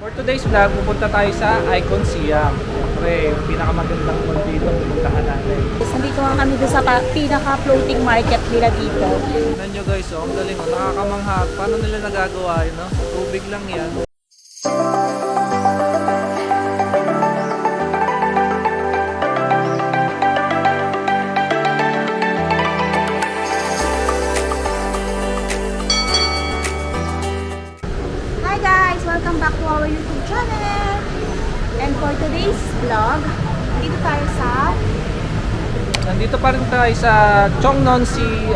For today's vlog, pupunta tayo sa Icon Siam. Siyempre, yung pinakamagandang mall dito, pupuntahan natin. Nandito nga kami doon sa pinaka-floating market nila dito. Tignan nyo guys, oh, ang galing, oh, nakakamangha. Paano nila nagagawa yun, no? Tubig lang yan. Hi guys! Welcome back to our YouTube channel! And for today's vlog, dito tayo sa Nandito pa rin tayo sa Cheongnon-si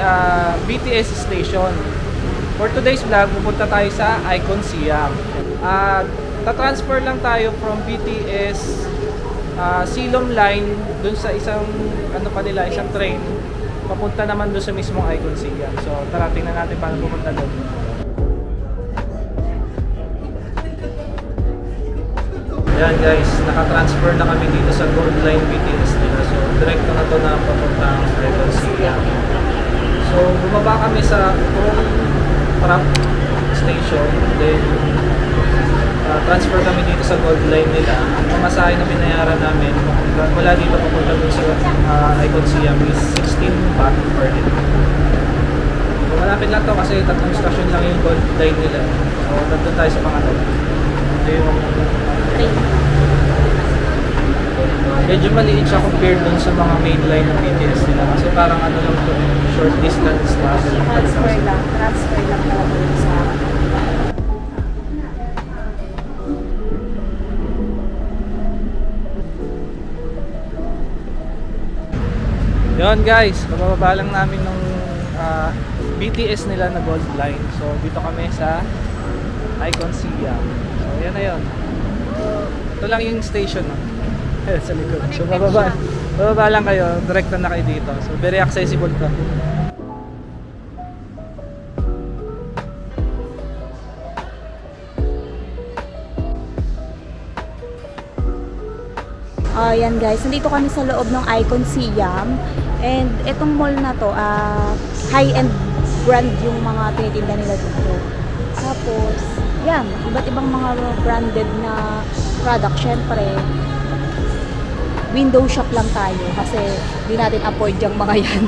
BTS station. For today's vlog, pupunta tayo sa Icon Siam. Ta-transfer lang tayo from BTS Silom Line dun sa isang isang train papunta naman dun sa mismong Icon Siam. So tara, tingnan natin paano pupunta doon. Ayan guys, naka-transfer na kami dito sa Gold Line BTS nila. So direkto na to na papuntang Icon Siam. So bumaba kami sa Trap Station, then transfer kami dito sa Gold Line nila. Ang pamasahe na binayaran namin mula dito papunta dun sa Icon Siam is 16 baht per head. So malapit lang to kasi tatlong station lang yung Gold Line nila. So nandun tayo sa pangalawa. Ito yung medyo maliit siya compared dun sa mga main line ng BTS nila kasi parang lang to, short distance travel. transfer lang talaga dun sa Yun guys, bababa lang namin ng BTS nila na Gold Line. So dito kami sa Icon Siam. So yan na yun. Ito lang yung station, no? Sa likod. So bababa lang kayo, direkta na kayo dito. So very accessible to. Ayan guys, nandito kami sa loob ng Icon Siam. And itong mall na to, high-end brand yung mga tinitinda nila dito. Tapos, yan, iba't ibang mga branded na product. Syempre, window shop lang tayo kasi di natin afford yung mga yan.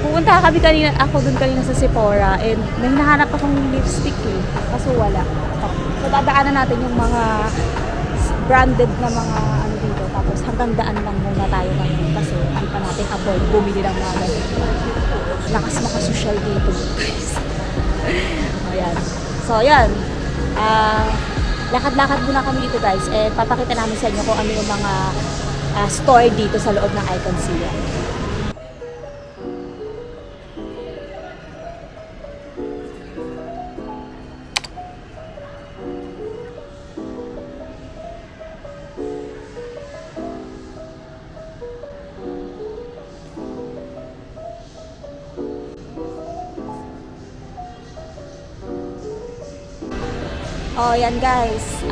Pupunta ako dun kanina sa Sephora and may hinahanap akong lipstick kaso wala. So, dadaanan natin yung mga branded na mga dito. Tapos hanggang daan lang muna tayo ngayon kasi hindi pa natin afford bumili ng mga ganito. Lakas makasosyal dito guys. Ayan. So ayan. Lakad-lakad muna kami dito guys. Eh papakita namin sa inyo kung ano yung mga store dito sa loob ng Icon Siam. Oh, yan guys.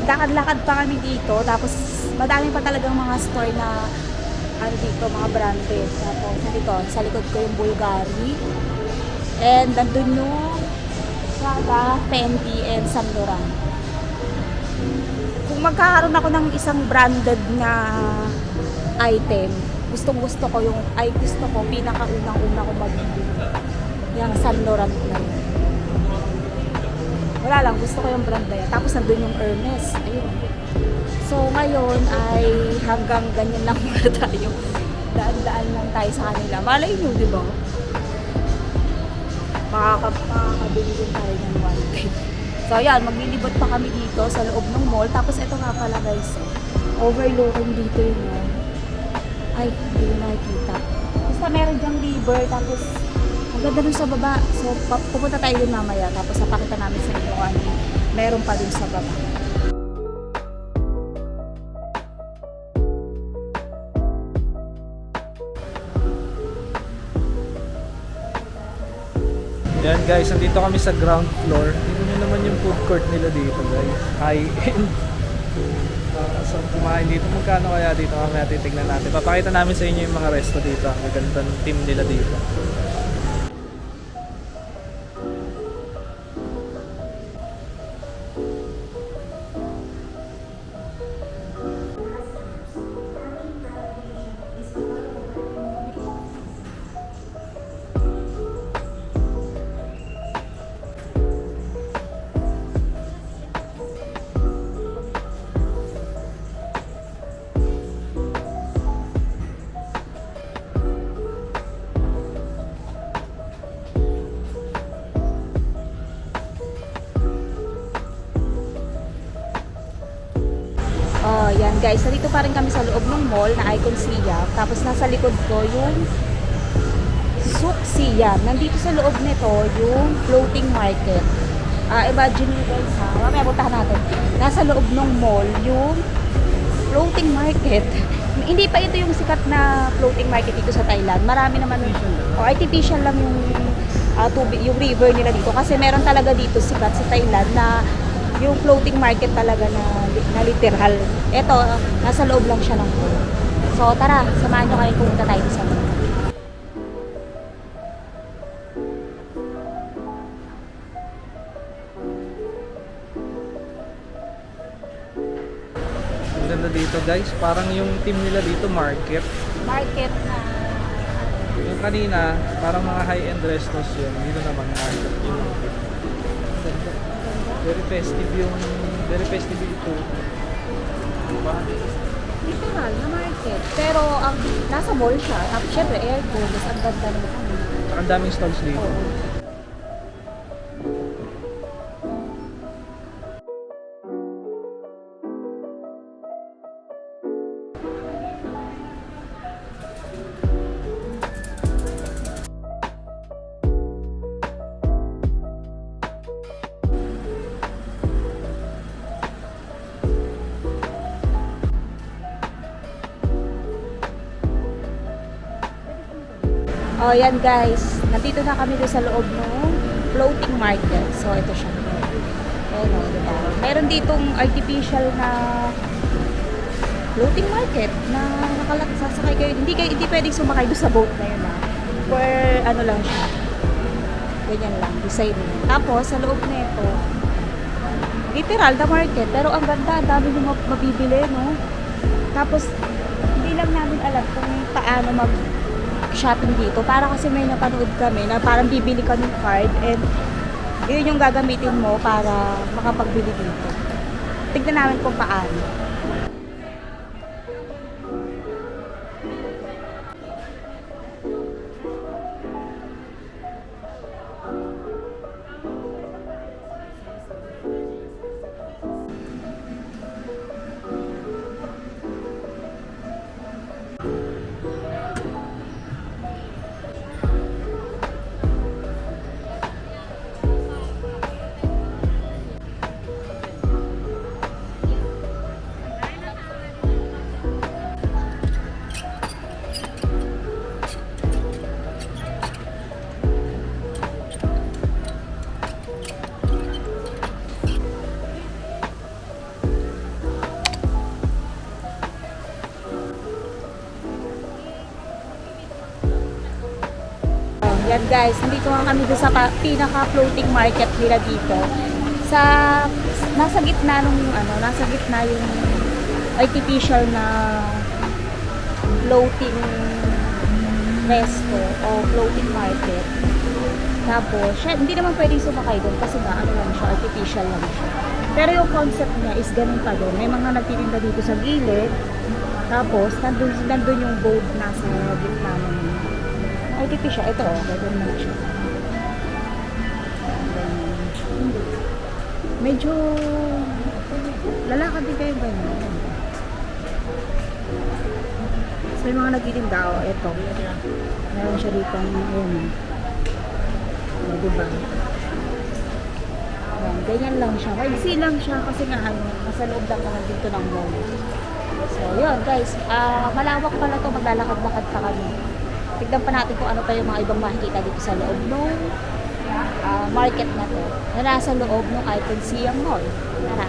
Nagkakad-lakad pa kami dito. Tapos, madami pa talagang mga store na dito, mga branded. Tapos, dito, sa likod ko yung Bulgari. And, nandun yung Prada, Fendi, and Saint Laurent. Kung magkakaroon ako ng isang branded na item, gusto ko, pinakaunang-una ko magbibili. Yung Saint Laurent na yun. Wala lang, gusto ko yung brand na yan. Tapos nandun yung Hermes. Ayun. So ngayon ay hanggang ganyan lang muna tayo. Daan-daan lang tayo sa kanila. Malay nyo, di ba? Makakabili din tayo ng one day. So ayan, maglilibot pa kami dito sa loob ng mall. Tapos ito nga pala guys, overlooking dito yun. Ay, hindi ko nakikita. Basta meron dyang river. Tapos ang ganda dun sa baba. So, pupunta tayo dun mamaya. Tapos, napakita namin sa inyo ano meron pa dun sa baba. Yan guys, nandito kami sa ground floor. Tingnan nyo naman yung food court nila dito guys. High-end. So, kumain dito. Magkano kaya dito? Mamaya titignan natin. Papakita namin sa inyo yung mga resto dito. Ang gandang team nila dito. Oh, yan guys. Nandito pa rin kami sa loob ng mall na Icon Siam. Tapos nasa likod ko yung Souk Siam. Nandito sa loob nito yung floating market. Imagine nyo guys ha. Mamaya puntahan natin. Nasa loob ng mall yung floating market. Hindi pa ito yung sikat na floating market dito sa Thailand. Marami naman artificial lang yung tubig, yung river nila dito. Kasi meron talaga dito sikat sa Thailand na yung floating market talaga na literal. Ito, nasa loob lang siya ng mall. So tara, samahan nyo kayo pumunta tayo sa mall. Ang ganda dito guys, parang yung team nila dito market. Market na Yung kanina, parang mga high-end restos yun. Dito naman market yun. Ganda. Very festive ito. Diba? literal na market. Pero ang nasa mall siya. Tapos syempre aircon. Tapos ang ganda naman kami. Ang daming stalls dito. Oo. Oh, yan guys. Nandito na kami doon sa loob ng floating market. So, ito siya. Ayan o, diba? Meron ditong artificial na floating market na sasakay kayo. Hindi pwedeng sumakay doon sa boat na yun ha. For ano lang siya. Ganyan lang. Design niya. Tapos, sa loob na ito, literal na market. Pero ang ganda. Ang dami nyo mabibili, no? Tapos, hindi lang namin alam kung paano shopping dito. Para kasi may napanood kami na parang bibili ka ng card and yun yung gagamitin mo para makapagbili dito. Tignan namin kung paano. Yan guys, nandito nga kami doon sa pinaka-floating market nila dito. Nasa gitna yung artificial na floating resto o floating market. Tapos, hindi naman pwedeng sumakay doon kasi nga ano lang siya, artificial lang siya. Pero yung concept niya is ganun pa doon. May mga nagtitinda dito sa gilid. Tapos, nandun yung boat nasa gitna naman. Artificial. Ito, ganun lang siya. Medyo lalakad din kayo ganyan. So, may mga nagtitinda. Ito. Meron siya dito. Ayan. Diba? Ayan, ganyan lang siya. Maiksi lang siya kasi nga nasa loob lang naman dito ng mall. So, yun guys. Malawak pala to. Maglalakad-lakad pa kami. Tignan pa natin kung ano pa yung mga ibang makikita dito sa loob ng market na to. Na nasa loob ng Icon Siam Mall. Tara.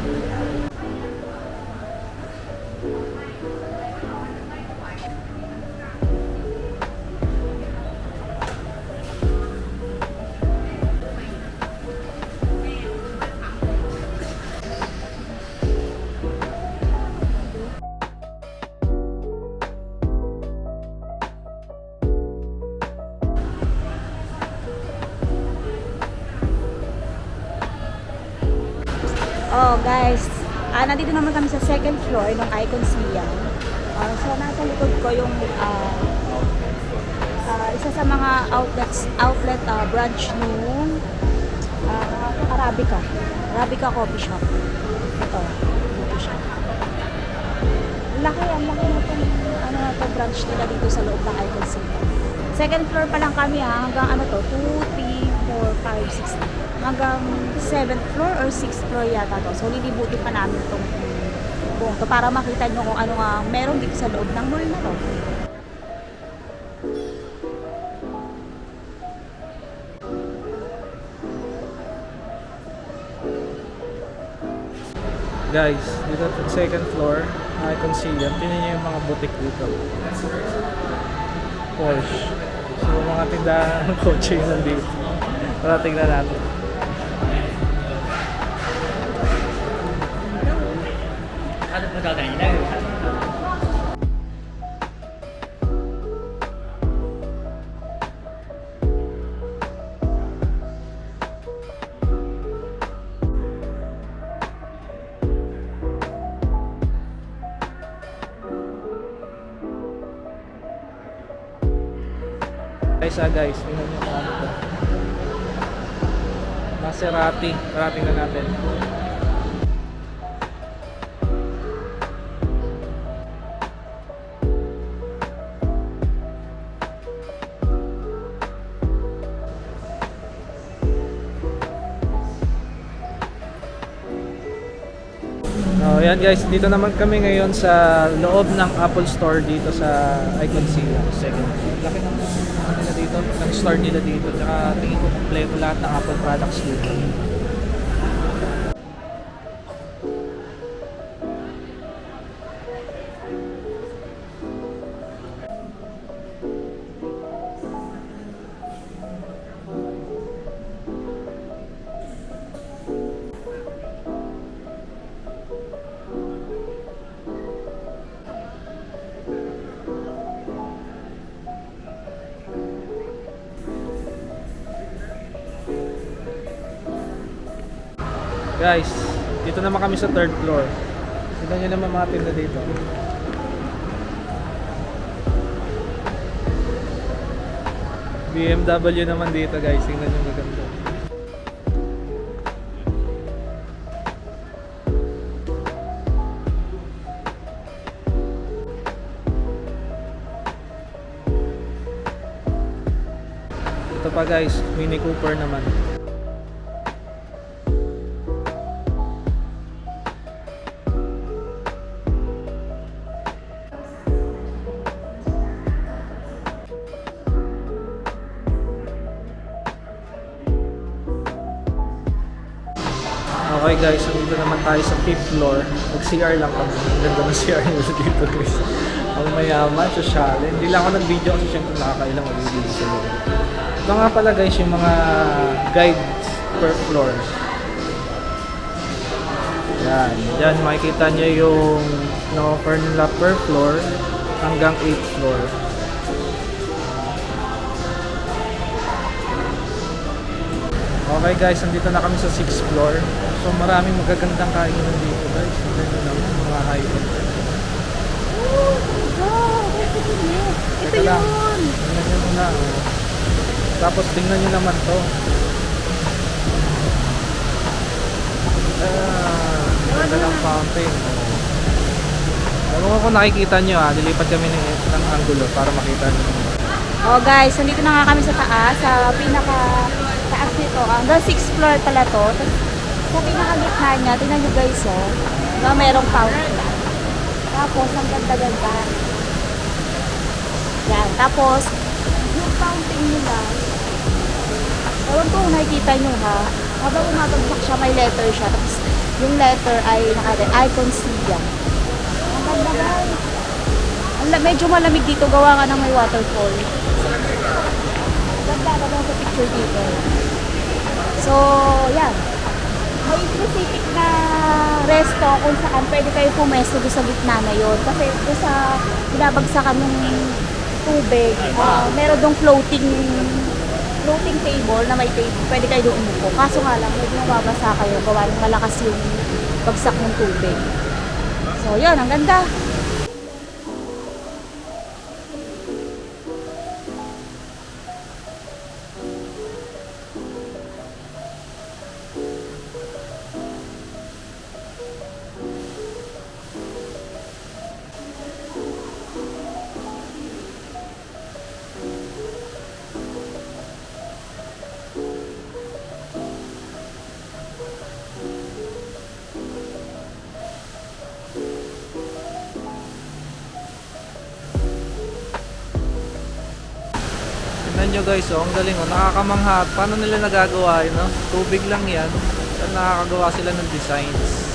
Oh guys, nandito naman kami sa second floor ng Icon Siam. So nasa likod ko yung isa sa mga outlet branch nung Arabica Coffee Shop. Ito siya. Laki, ang laki na itong ano na to, branch nila dito sa loob ng Icon City. Second floor pa lang kami ha, hanggang ano to, 2, 3, 4, 5, 6, hanggang 7th floor or 6th floor yata to. So lilibutin pa namin itong buong to para makita nyo kung ano nga meron dito sa loob ng mall na to. Guys, dito sa second floor, Icon Siam, tingnan nyo yung mga boutique dito. Porsche. So, mga tindahan ng kotse yun nandito. Tara, tingnan natin. Ano pa gagawin na? Guys, tingnan nyo kung ano to. Maserati. Tara, tingnan natin. Oh, yan guys, dito naman kami ngayon sa loob ng Apple Store dito sa Icon City. Second. Laki ng nila dito, ng store nila dito. Tsaka tingin ko kompleto lahat ng Apple products dito. Guys, dito naman kami sa third floor. Tignan nyo naman mga tinda dito. BMW naman dito guys, tingnan nyo maganda. Ito pa guys, Mini Cooper naman. Okay guys, so dito naman tayo sa 5th floor. Mag-CR lang kami. Ang ganda ng CR nila dito guys. Ang mayaman, sosyal. Hindi lang ako nag-video kasi syempre nakakailang mag-video sa loob. Ito nga pala guys, yung mga guides per floor. Yan. Yan, makikita nyo yung na-offer nila per floor hanggang 8th floor. Okay guys, nandito na kami sa 6th floor. So maraming magagandang kainan dito guys. Tignan nyo naman mga high-end. Wow! Ito Teka lang. yun! Tingnan nyo muna. Oh. Tapos tingnan nyo naman to. Ganda ng fountain. Ewan ko kung nakikita nyo ha. Lilipat kami ng angulo para makita nyo. Oh guys, nandito na nga kami sa taas, sa pinaka taas nito. Hanggang 6th floor pala to. Tapos, sa pinaka-gitna niya, tingnan nyo guys oh, na merong fountain. Tapos, ang ganda-ganda. Yan, tapos, yung fountain nila, ewan ko kung nakikita nyo ha, habang umabagsak siya, may letter siya. Tapos, yung letter ay Icon Siam. Ang ganda guys. Medyo malamig dito, gawa nga ng may waterfall. Ganda sa picture dito. So, yan. May specific na resto kung saan pwede kayo pumesto doon sa gitna na yun. Kasi doon sa binabagsakan ng tubig, meron doon floating table na may table. Pwede kayo doon umupo. Kaso nga lang, medyo mababasa kayo. Gawa ng malakas yung bagsak ng tubig. So, yun. Ang ganda. Tingnan nyo guys, oh, ang galing, oh, nakakamangha. Paano nila nagagawa yun, no? Tubig lang yan. At nakakagawa sila ng designs.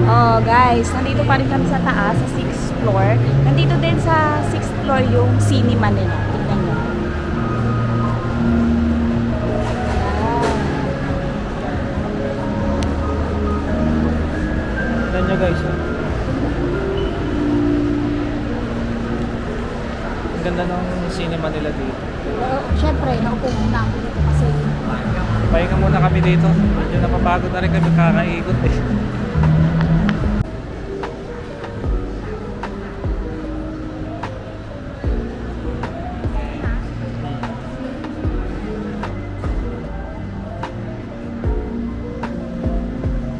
Oh guys, nandito pa rin kami sa taas, sa 6th floor. Nandito din sa 6th floor yung cinema nila. Tingnan nyo. Tingnan nyo guys, oh. Ang ganda ng cinema nila dito. Siyempre, naupo muna ako dito kasi Pahinga muna kami dito. Medyo napapagod na rin kami kakaikot eh.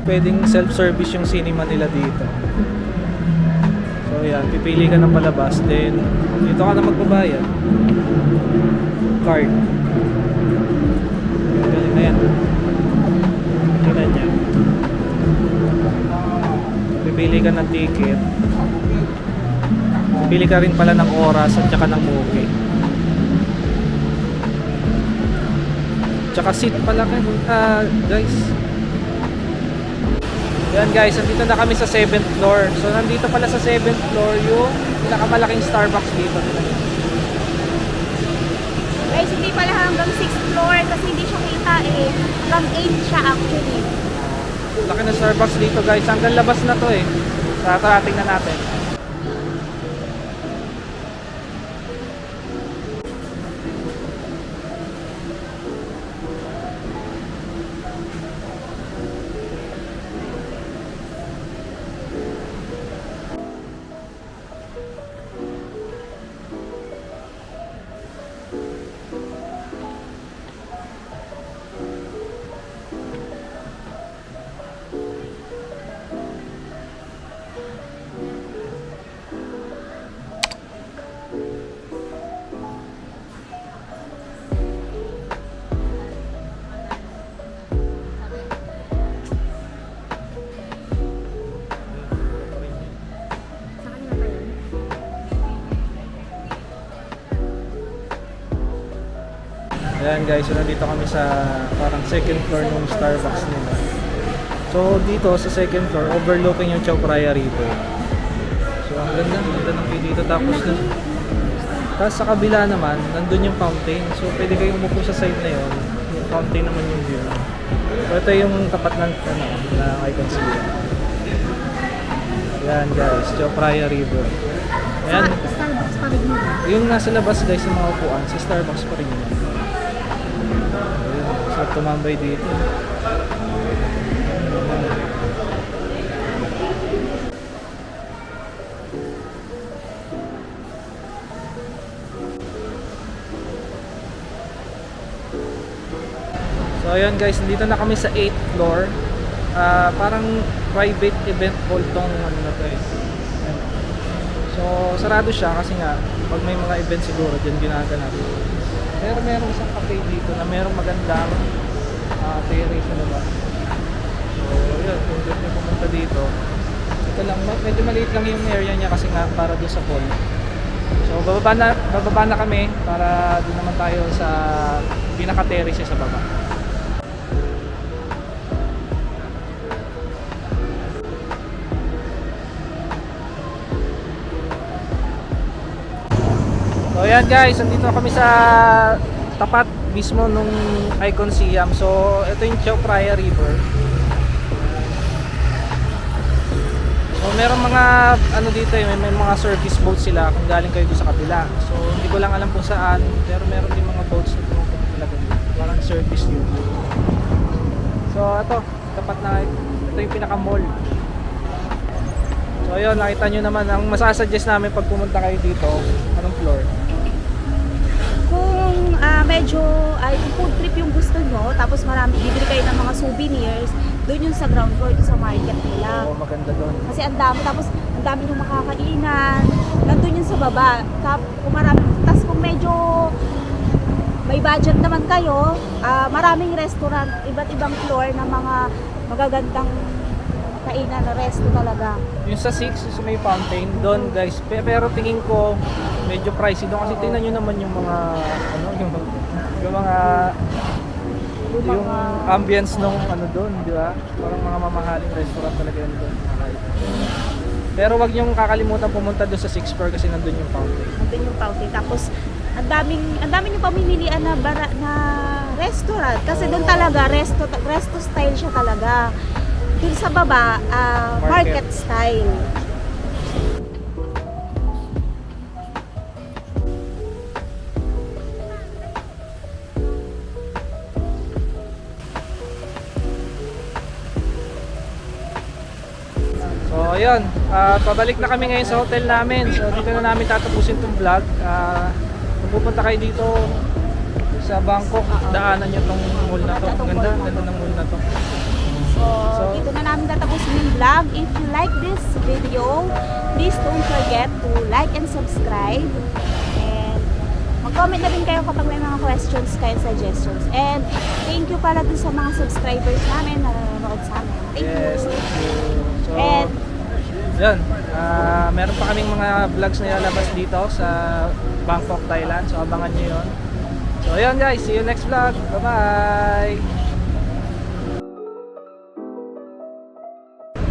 Pwedeng self-service yung cinema nila dito. So yan, pipili ka ng palabas, then dito ka na magbabayad. Card. Galing na yan. Tingnan niya. Pipili ka ng ticket. Pipili ka rin pala ng oras at saka ng movie. Tsaka seat pala kayo, guys. Yan guys, nandito na kami sa 7th floor. So nandito pala sa 7th floor yung pinakamalaking Starbucks dito. guys, hindi pala hanggang 6th floor kasi hindi siya kita eh. Hanggang 8 siya actually. Laki ng Starbucks dito guys. Hanggang labas na to eh. Tara, tingnan natin. Ayan guys, so nandito kami sa parang second floor ng Starbucks nila. So dito sa second floor, overlooking yung Chao Phraya River. So ang ganda ng view dito. Tapos sa kabila naman, nandun yung fountain. So pwede kayong umupo sa side na yun. Yung fountain naman yung view. So ito yung tapat ng Icon City. Ayan guys, Chao Phraya River. Ayan. Starbucks pa rin yun. Yung nasa labas guys sa mga upuan, sa Starbucks pa rin yun. So tumambay dito. So ayan guys, dito na kami sa 8th floor. Parang private event hall tong ano na to eh. Ayan. So sarado siya kasi nga pag may mga event siguro diyan ginaganap. Pero meron isang cafe dito na merong magandang terrace sa labas. So yun, kung gusto nyo pumunta dito, ito lang, medyo maliit lang yung area niya kasi nga para doon sa hall. So bababa na kami para doon naman tayo sa pinaka-terrace sa baba. So ayan guys, nandito kami sa tapat mismo nung Icon Siam. So ito yung Chao Phraya River. So meron mga ano dito, may mga service boats sila kung galing kayo doon sa kabila. So hindi ko lang alam kung saan, pero meron din mga boats na pumupunta talaga dito. Parang service yun. So So ito, tapat na ito yung pinaka-mall. So ayun, nakita nyo naman, ang masasuggest namin pag pumunta kayo dito, anong floor? Kung medyo ay food trip yung gusto nyo, tapos marami, bibili kayo ng mga souvenirs, doon yung sa ground floor, yung sa market nila. Oo, maganda doon. Kasi ang dami, tapos ang dami yung makakainan, nandun yung sa baba. Kung marami, tapos kung medyo may budget naman kayo, maraming restaurant, iba't ibang floor na mga magagandang kainan na resto talaga. Yung sa 6, sa may fountain, doon guys. Pero tingin ko, medyo pricey doon kasi tingnan nyo naman yung mga, ano, yung mga, yung ambience nung ano doon, di ba? Parang mga mamahaling restaurant talaga yun doon. Pero wag niyong kakalimutan pumunta doon sa 6th floor kasi nandun yung fountain. Nandun yung fountain. Tapos, ang daming yung pamimilian na restaurant. Kasi doon talaga, resto style siya talaga. Doon sa baba, market style. So ayun, pabalik na kami ngayon sa hotel namin. So dito na namin tatapusin tong vlog. Kung pupunta kayo dito sa Bangkok, daanan nyo tong mall na to. Ganda ng mall na to. So, dito na namin tatapusin yung vlog. If you like this video, please don't forget to like and subscribe. And mag-comment na din kayo kapag may mga questions kayo, suggestions. And thank you pala dun sa mga subscribers namin na nanonood sa amin. Thank Yes, you. thank you. So, And yun, meron pa kaming mga vlogs na ilalabas dito sa Bangkok, Thailand. So abangan nyo yun. So ayun guys, see you next vlog. Bye-bye!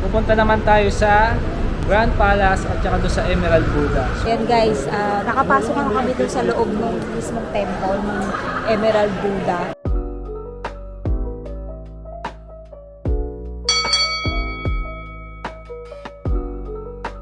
Pupunta naman tayo sa Grand Palace at saka doon sa Emerald Buddha. So, Ayan guys, nakapasok na kami dun sa loob ng mismong temple ng Emerald Buddha.